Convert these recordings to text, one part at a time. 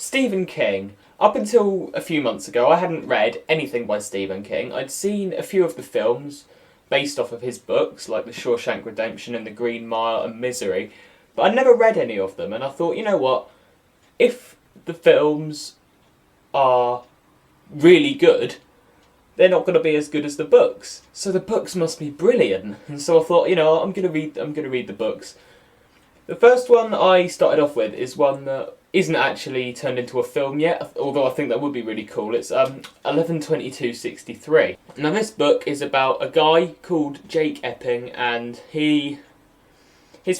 Stephen King. Up until a few months ago, I hadn't read anything by Stephen King. I'd seen a few of the films based off of his books, like The Shawshank Redemption and The Green Mile and Misery, but I'd never read any of them, and I thought, you know what? If the films are really good, they're not going to be as good as the books. So the books must be brilliant. And so I thought, I'm going to read the books. The first one I started off with is one that isn't actually turned into a film yet, although I think that would be really cool. It's 11/22/63. Now this book is about a guy called Jake Epping, and his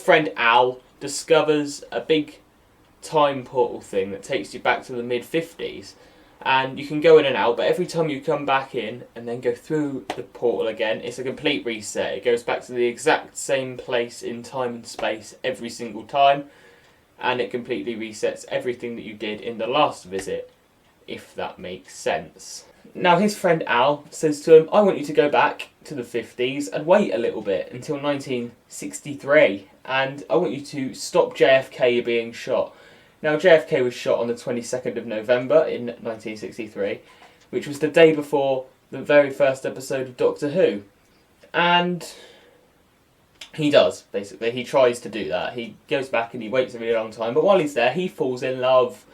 friend Al discovers a big time portal thing that takes you back to the mid-50s. And you can go in and out, but every time you come back in and then go through the portal again, it's a complete reset. It goes back to the exact same place in time and space every single time, and it completely resets everything that you did in the last visit, if that makes sense. Now his friend Al says to him, I want you to go back to the 50s and wait a little bit until 1963, and I want you to stop JFK being shot. Now, JFK was shot on the 22nd of November in 1963, which was the day before the very first episode of Doctor Who. And he does, basically. He tries to do that. He goes back and he waits a really long time, but while he's there, he falls in love,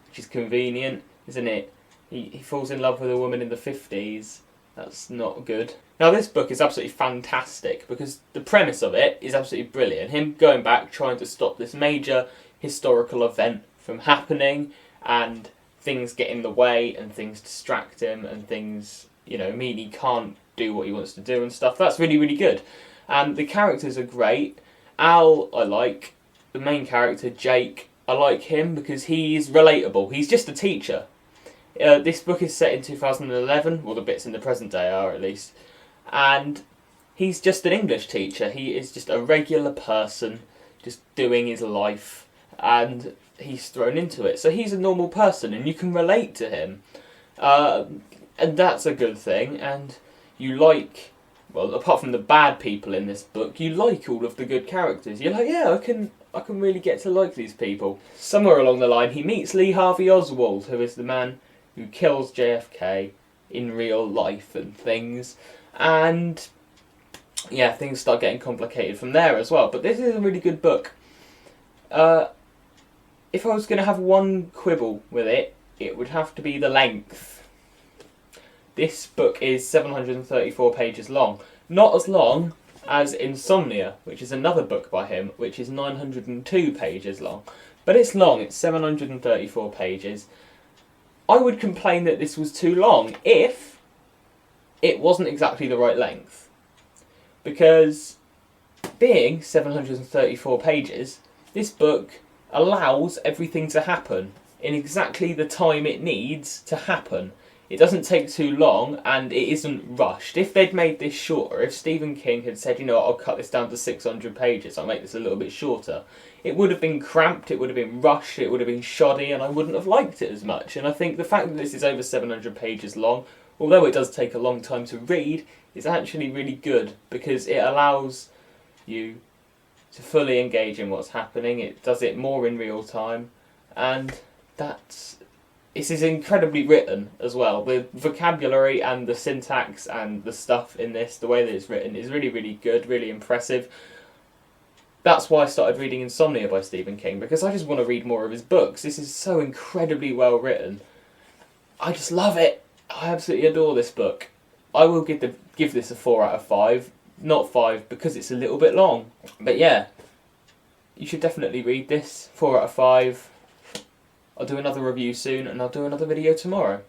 which is convenient, isn't it? He falls in love with a woman in the 50s. That's not good. Now, this book is absolutely fantastic because the premise of it is absolutely brilliant. Him going back, trying to stop this major historical event from happening, and things get in the way and things distract him and things, mean he can't do what he wants to do and stuff. That's really, really good. And the characters are great. Al, I like. The main character, Jake, I like him because he's relatable. He's just a teacher. This book is set in 2011, well, the bits in the present day are at least, and he's just an English teacher. He is just a regular person, just doing his life, and he's thrown into it. So he's a normal person, and you can relate to him. And that's a good thing, and you like, well, apart from the bad people in this book, you like all of the good characters. You're like, yeah, I can really get to like these people. Somewhere along the line, he meets Lee Harvey Oswald, who is the man who kills JFK in real life and things. And yeah, things start getting complicated from there as well. But this is a really good book. If I was going to have one quibble with it, it would have to be the length. This book is 734 pages long. Not as long as Insomnia, which is another book by him, which is 902 pages long. But it's long, it's 734 pages. I would complain that this was too long if it wasn't exactly the right length. Because being 734 pages, this book allows everything to happen in exactly the time it needs to happen. It doesn't take too long and it isn't rushed. If they'd made this shorter, if Stephen King had said, I'll cut this down to 600 pages, I'll make this a little bit shorter, it would have been cramped, it would have been rushed, it would have been shoddy, and I wouldn't have liked it as much. And I think the fact that this is over 700 pages long, although it does take a long time to read, is actually really good because it allows you to fully engage in what's happening. It does it more in real time, and this is incredibly written as well. The vocabulary and the syntax and the stuff in this, the way that it's written, is really, really good, really impressive. That's why I started reading Insomnia by Stephen King, because I just want to read more of his books. This is so incredibly well written. I just love it. I absolutely adore this book. I will give this a 4 out of 5. Not 5 because it's a little bit long. But yeah, you should definitely read this. 4 out of 5. I'll do another review soon and I'll do another video tomorrow.